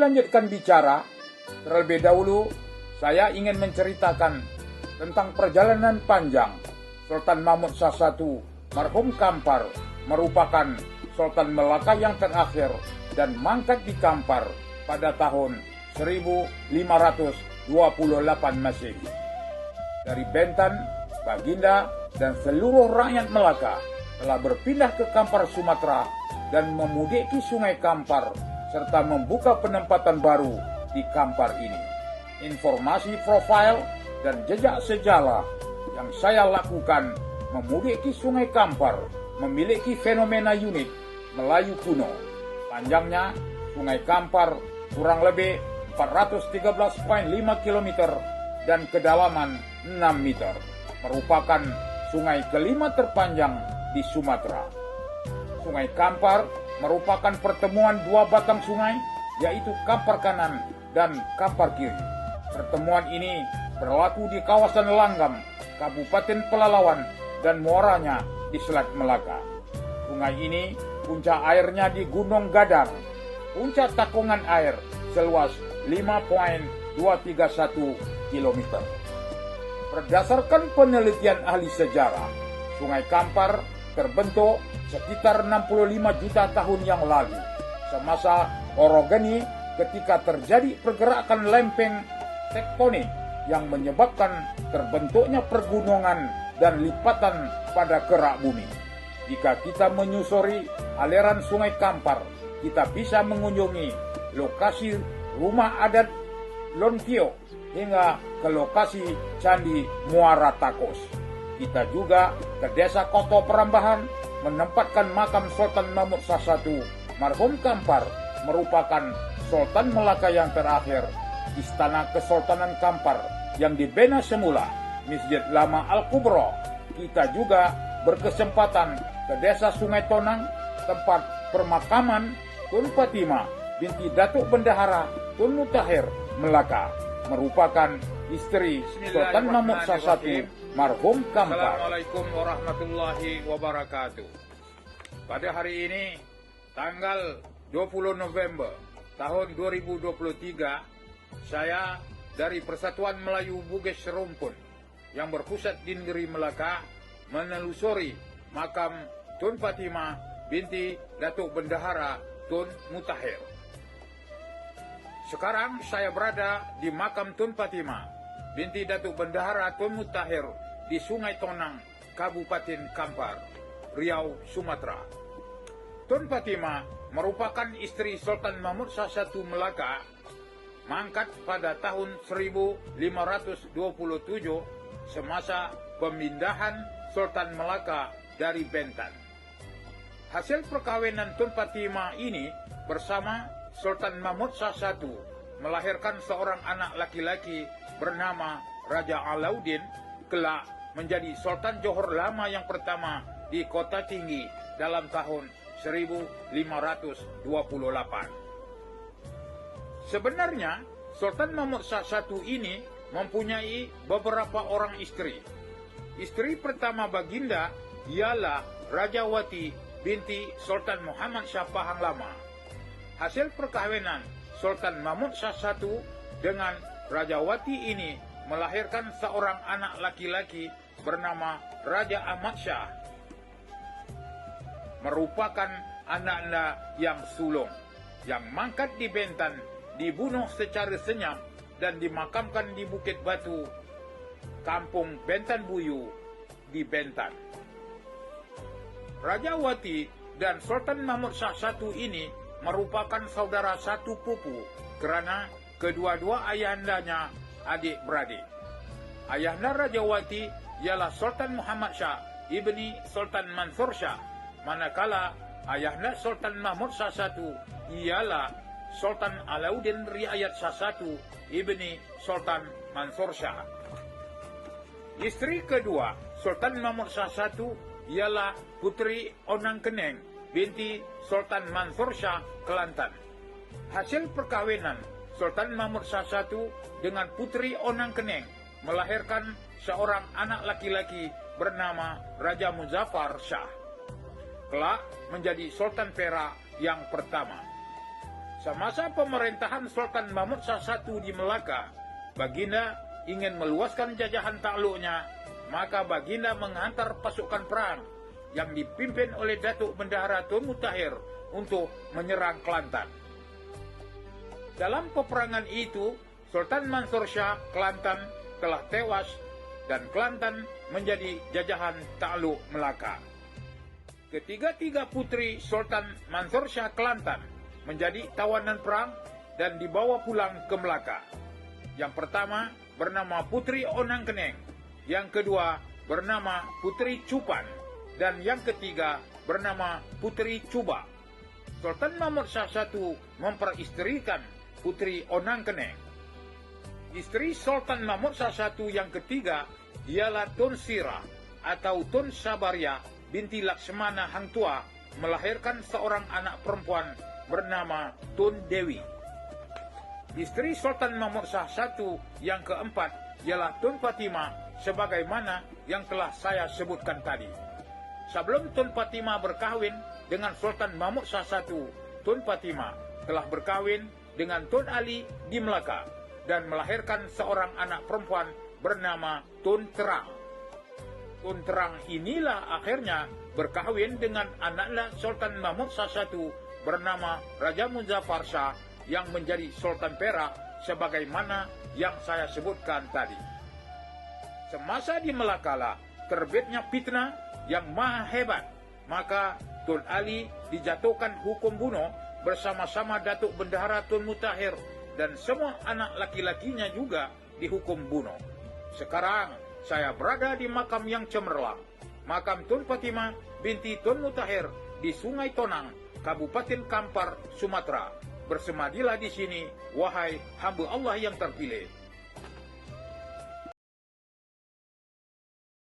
melanjutkan bicara, terlebih dahulu saya ingin menceritakan tentang perjalanan panjang Sultan Mahmud Shah I, marhum Kampar, merupakan Sultan Melaka yang terakhir dan mangkat di Kampar pada tahun 1528 Masehi. Dari Bentan, Baginda, dan seluruh rakyat Melaka telah berpindah ke Kampar, Sumatera dan memudiki Sungai Kampar serta membuka penempatan baru di Kampar ini. Informasi profil dan jejak sejarah yang saya lakukan memudiki Sungai Kampar memiliki fenomena unik Melayu kuno. Panjangnya Sungai Kampar kurang lebih 413,5 km dan kedalaman 6 meter. Merupakan sungai kelima terpanjang di Sumatera. Sungai Kampar merupakan pertemuan dua batang sungai, yaitu Kampar Kanan dan Kampar Kiri. Pertemuan ini berlaku di kawasan Langgam, Kabupaten Pelalawan, dan muaranya di Selat Melaka. Sungai ini puncak airnya di Gunung Gadang. Puncak takungan air seluas 5,231 km. Berdasarkan penelitian ahli sejarah, Sungai Kampar terbentuk sekitar 65 juta tahun yang lalu, semasa orogeni ketika terjadi pergerakan lempeng tektonik yang menyebabkan terbentuknya pergunungan dan lipatan pada kerak bumi. Jika kita menyusuri aliran Sungai Kampar, kita bisa mengunjungi lokasi rumah adat Lontio hingga ke lokasi Candi Muara Takos. Kita juga ke Desa Koto Perambahan menempatkan makam Sultan Mahmud Shah I, marhum Kampar, merupakan Sultan Melaka yang terakhir. Istana Kesultanan Kampar yang dibina semula, Masjid Lama Al-Kubro. Kita juga berkesempatan ke Desa Sungai Tonang, tempat permakaman Tun Fatimah binti Datuk Bendahara Tun Mutahir Melaka, merupakan istri Sultan Mahmud Shah I, marhum Kampar. Assalamualaikum warahmatullahi wabarakatuh. Pada hari ini, tanggal 20 November tahun 2023, saya dari Persatuan Melayu Bugis Serumpun yang berpusat di negeri Melaka menelusuri makam Tun Fatimah binti Datuk Bendahara Tun Mutahir. Sekarang saya berada di makam Tun Fatimah binti Datuk Bendahara Tun Mutahir di Sungai Tonang, Kabupaten Kampar, Riau, Sumatera. Tun Fatimah merupakan istri Sultan Mahmud Shah I Melaka, mangkat pada tahun 1527 semasa pemindahan Sultan Melaka dari Bentan. Hasil perkawinan Tun Fatimah ini bersama Sultan Mahmud Shah I melahirkan seorang anak laki-laki bernama Raja Alauddin, kelak menjadi Sultan Johor Lama yang pertama di Kota Tinggi dalam tahun 1528. Sebenarnya, Sultan Mahmud Shah I ini mempunyai beberapa orang istri. Istri pertama Baginda ialah Rajawati binti Sultan Muhammad Shah Pahang Lama. Hasil perkawinan Sultan Mahmud Shah I dengan Rajawati ini melahirkan seorang anak laki-laki bernama Raja Ahmad Shah. Merupakan anak-anak yang sulung, yang mangkat di Bentan, dibunuh secara senyap dan dimakamkan di Bukit Batu, Kampung Bentan Buyu di Bentan. Rajawati dan Sultan Mahmud Shah I ini merupakan saudara satu pupu kerana kedua-dua ayahandanya adik-beradik. Ayahanda Rajawati ialah Sultan Muhammad Shah ibni Sultan Mansur Shah, manakala ayahanda Sultan Mahmud Shah I ialah Sultan Alauddin Riayat Shah I ibni Sultan Mansur Shah. Istri kedua Sultan Mahmud Shah I ialah Putri Onang Keneng binti Sultan Mansur Shah Kelantan. Hasil perkawinan Sultan Mahmud Shah I dengan Putri Onang Keneng melahirkan seorang anak laki-laki bernama Raja Muzaffar Shah, kelak menjadi Sultan Perak yang pertama. Semasa pemerintahan Sultan Mahmud I di Melaka, Baginda ingin meluaskan jajahan takluknya, maka Baginda menghantar pasukan perang yang dipimpin oleh Datuk Bendahara Tun Mutahir untuk menyerang Kelantan. Dalam peperangan itu, Sultan Mansur Shah Kelantan telah tewas dan Kelantan menjadi jajahan takluk Melaka. Ketiga-tiga putri Sultan Mansur Shah Kelantan menjadi tawanan perang dan dibawa pulang ke Melaka. Yang pertama bernama Putri Onang Keneng, yang kedua bernama Putri Cupan, dan yang ketiga bernama Putri Cuba. Sultan Mahmud I memperistrikan Putri Onang Keneng. Istri Sultan Mahmud I yang ketiga ialah Tun Sirah atau Tun Sabaria binti Laksmana Hang Tua, melahirkan seorang anak perempuan bernama Tun Dewi. Istri Sultan Mahmud I yang keempat ialah Tun Fatimah, sebagaimana yang telah saya sebutkan tadi. Sebelum Tun Fatimah berkahwin dengan Sultan Mahmud I, Tun Fatimah telah berkahwin dengan Tun Ali di Melaka dan melahirkan seorang anak perempuan bernama Tun Terang. Tun Terang inilah akhirnya berkahwin dengan anaknya Sultan Mahmud I bernama Raja Muzaffar Shah yang menjadi Sultan Perak sebagaimana yang saya sebutkan tadi. Semasa di Melaka lah terbitnya fitnah yang maha hebat, maka Tun Ali dijatuhkan hukum bunuh bersama-sama Datuk Bendahara Tun Mutahir, dan semua anak laki-lakinya juga dihukum bunuh. Sekarang saya berada di makam yang cemerlang, makam Tun Fatimah binti Tun Mutahir di Sungai Tonang, Kabupaten Kampar, Sumatera. Bersemadilah di sini, wahai hamba Allah yang terpilih.